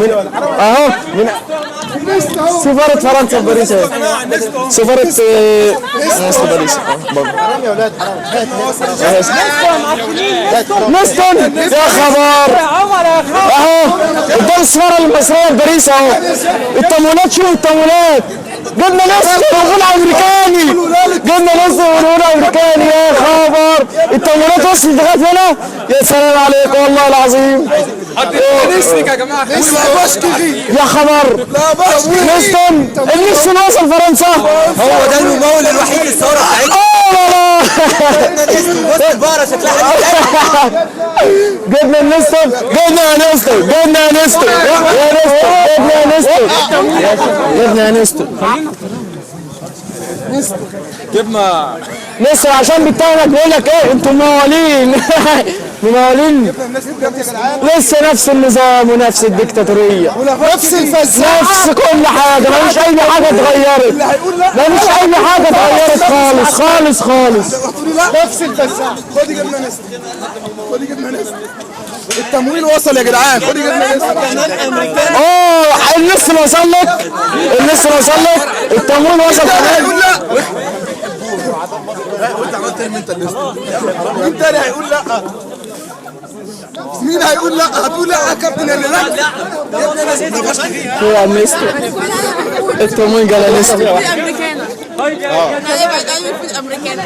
اهو من سفارة فرنسا في باريس اهي. سفارة باريس نستون يا خبر اهو قدام السفارة المصرية في باريس اهو. التمويلات، شوف التمويلات. جبنا نصر ونقول امريكاني، جبنا نصر ونقول امريكاني يا خبر. التمويلات وصلت لغايه هنا. يا سلام عليك والله العظيم. يا جماعه يا خبر نستون النستون وصل فرنسا. هو ده الممول الوحيد للثوره بتاعتنا. بص البقره شكلها جبنا النستون، جبنا نستون، جبنا نستون يا نستون، جبنا نستون، جبنا نستون عشان بتاعنا بيقول لك ايه انتوا موالين. موالين لسه نفس النظام ونفس الدكتاتوريه نفس الفلسفه، نفس كل حاجه. مفيش اي حاجه اتغيرت، مفيش اي حاجه اتغيرت خالص خالص خالص. نفس الفلسفه. خدي جبنا نست، خدي جبنا نست. التمويل وصل يا جدعان، خدي جبنا نست. النص وصل لك، النص وصل لك، التمويل وصل كمان. هيقول لا، وانت عملت انت النست. مين تاني هيقول لا؟ مين هيقول لا؟ هتقول لا يا كابتن اللي لا. جبنا نست. هو النستو التمويل قال نستو. الامريكانه. ايوه في الامريكانه.